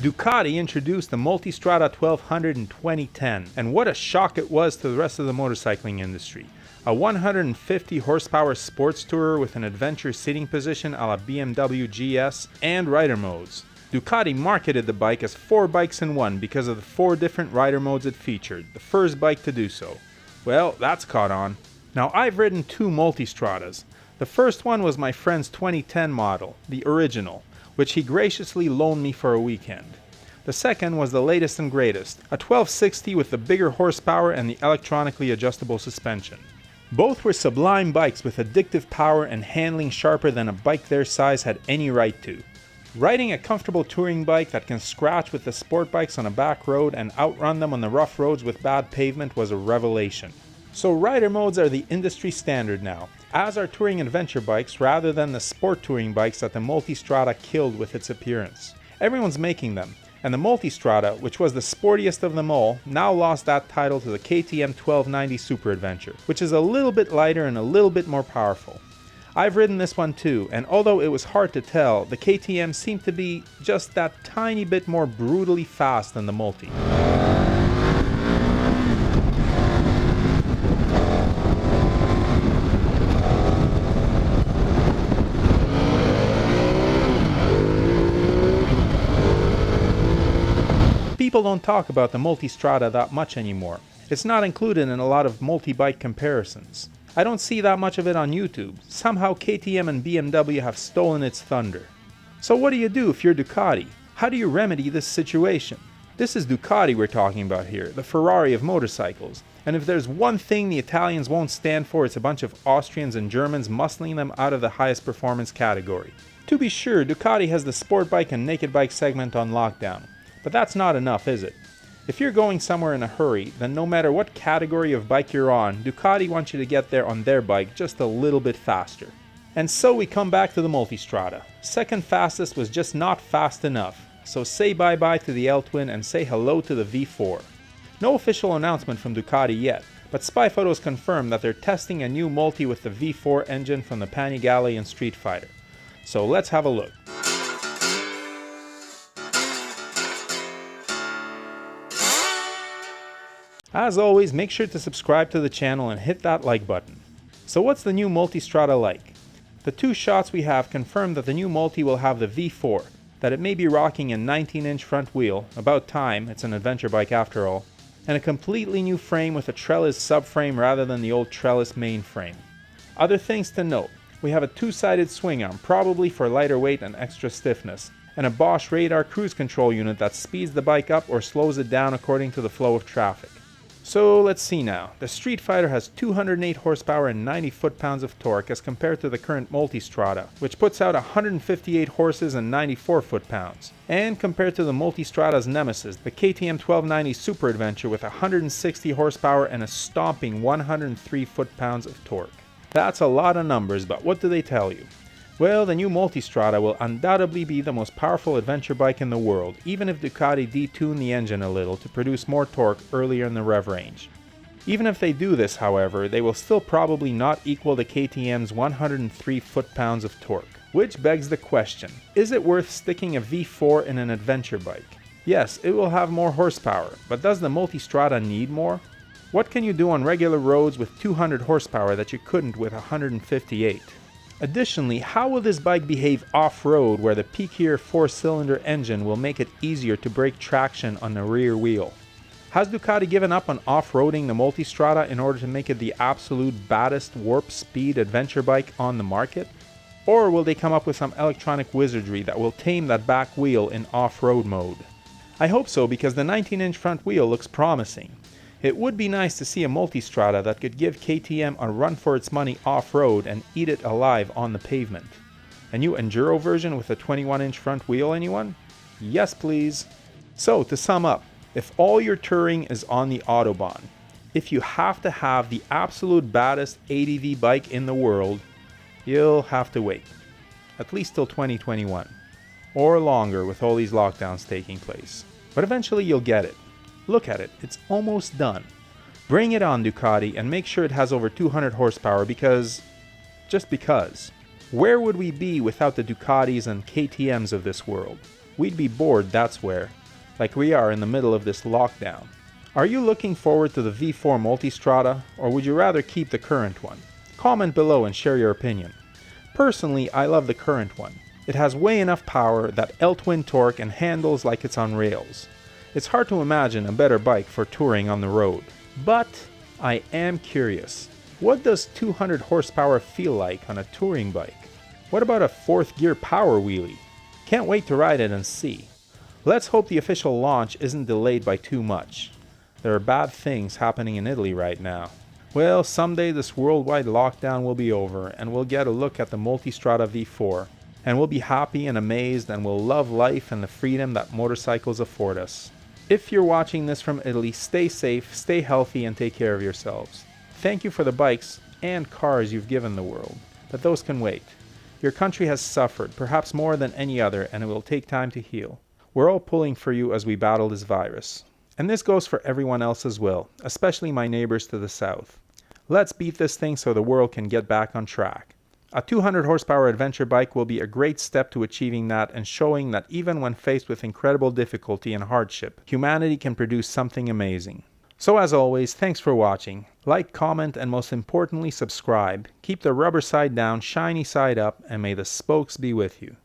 Ducati introduced the Multistrada 1200 in 2010, and what a shock it was to the rest of the motorcycling industry. A 150 horsepower sports tourer with an adventure seating position a la BMW GS and rider modes. Ducati marketed the bike as 4 bikes in one because of the 4 different rider modes it featured, the first bike to do so. Well, that's caught on. Now I've ridden 2 Multistradas. The first one was my friend's 2010 model, the original, which he graciously loaned me for a weekend. The second was the latest and greatest, a 1260 with the bigger horsepower and the electronically adjustable suspension. Both were sublime bikes with addictive power and handling sharper than a bike their size had any right to. Riding a comfortable touring bike that can scratch with the sport bikes on a back road and outrun them on the rough roads with bad pavement was a revelation. So rider modes are the industry standard now, as are touring adventure bikes rather than the sport touring bikes that the Multistrada killed with its appearance. Everyone's making them, and the Multistrada, which was the sportiest of them all, now lost that title to the KTM 1290 Super Adventure, which is a little bit lighter and a little bit more powerful. I've ridden this one too, and although it was hard to tell, the KTM seemed to be just that tiny bit more brutally fast than the Multi. People don't talk about the Multistrada that much anymore. It's not included in a lot of multi-bike comparisons. I don't see that much of it on YouTube. Somehow KTM and BMW have stolen its thunder. So what do you do if you're Ducati? How do you remedy this situation? This is Ducati we're talking about here, the Ferrari of motorcycles. And if there's one thing the Italians won't stand for, it's a bunch of Austrians and Germans muscling them out of the highest performance category. To be sure, Ducati has the sport bike and naked bike segment on lockdown. But that's not enough, is it? If you're going somewhere in a hurry, then no matter what category of bike you're on, Ducati wants you to get there on their bike just a little bit faster. And so we come back to the Multistrada. Second fastest was just not fast enough, so say bye-bye to the L-Twin and say hello to the V4. No official announcement from Ducati yet, but spy photos confirm that they're testing a new Multi with the V4 engine from the Panigale and Street Fighter. So let's have a look. As always, make sure to subscribe to the channel and hit that like button. So what's the new Multistrada like? The 2 shots we have confirm that the new Multi will have the V4, that it may be rocking a 19-inch front wheel, about time, it's an adventure bike after all, and a completely new frame with a trellis subframe rather than the old trellis main frame. Other things to note, we have a 2-sided swing arm, probably for lighter weight and extra stiffness, and a Bosch radar cruise control unit that speeds the bike up or slows it down according to the flow of traffic. So let's see now. The Street Fighter has 208 horsepower and 90 foot-pounds of torque as compared to the current Multistrada, which puts out 158 horses and 94 foot-pounds. And compared to the Multistrada's nemesis, the KTM 1290 Super Adventure with 160 horsepower and a stomping 103 foot-pounds of torque. That's a lot of numbers, but what do they tell you? Well, the new Multistrada will undoubtedly be the most powerful adventure bike in the world, even if Ducati detuned the engine a little to produce more torque earlier in the rev range. Even if they do this, however, they will still probably not equal the KTM's 103 foot-pounds of torque. Which begs the question, is it worth sticking a V4 in an adventure bike? Yes, it will have more horsepower, but does the Multistrada need more? What can you do on regular roads with 200 horsepower that you couldn't with 158? Additionally, how will this bike behave off-road where the peakier 4-cylinder engine will make it easier to break traction on the rear wheel? Has Ducati given up on off-roading the Multistrada in order to make it the absolute baddest warp speed adventure bike on the market? Or will they come up with some electronic wizardry that will tame that back wheel in off-road mode? I hope so, because the 19-inch front wheel looks promising. It would be nice to see a Multistrada that could give KTM a run for its money off-road and eat it alive on the pavement. A new Enduro version with a 21-inch front wheel, anyone? Yes, please. So, to sum up, if all your touring is on the Autobahn, if you have to have the absolute baddest ADV bike in the world, you'll have to wait. At least till 2021. Or longer with all these lockdowns taking place. But eventually you'll get it. Look at it, it's almost done. Bring it on, Ducati, and make sure it has over 200 horsepower because... just because. Where would we be without the Ducatis and KTMs of this world? We'd be bored, that's where, like we are in the middle of this lockdown. Are you looking forward to the V4 Multistrada, or would you rather keep the current one? Comment below and share your opinion. Personally, I love the current one. It has way enough power, that L-twin torque, and handles like it's on rails. It's hard to imagine a better bike for touring on the road. But I am curious. What does 200 horsepower feel like on a touring bike? What about a 4th gear power wheelie? Can't wait to ride it and see. Let's hope the official launch isn't delayed by too much. There are bad things happening in Italy right now. Well, someday this worldwide lockdown will be over and we'll get a look at the Multistrada V4, and we'll be happy and amazed and we'll love life and the freedom that motorcycles afford us. If you're watching this from Italy, stay safe, stay healthy, and take care of yourselves. Thank you for the bikes and cars you've given the world, but those can wait. Your country has suffered, perhaps more than any other, and it will take time to heal. We're all pulling for you as we battle this virus. And this goes for everyone else as well, especially my neighbors to the south. Let's beat this thing so the world can get back on track. A 200 horsepower adventure bike will be a great step to achieving that and showing that even when faced with incredible difficulty and hardship, humanity can produce something amazing. So as always, thanks for watching. Like, comment, and most importantly, subscribe. Keep the rubber side down, shiny side up, and may the spokes be with you.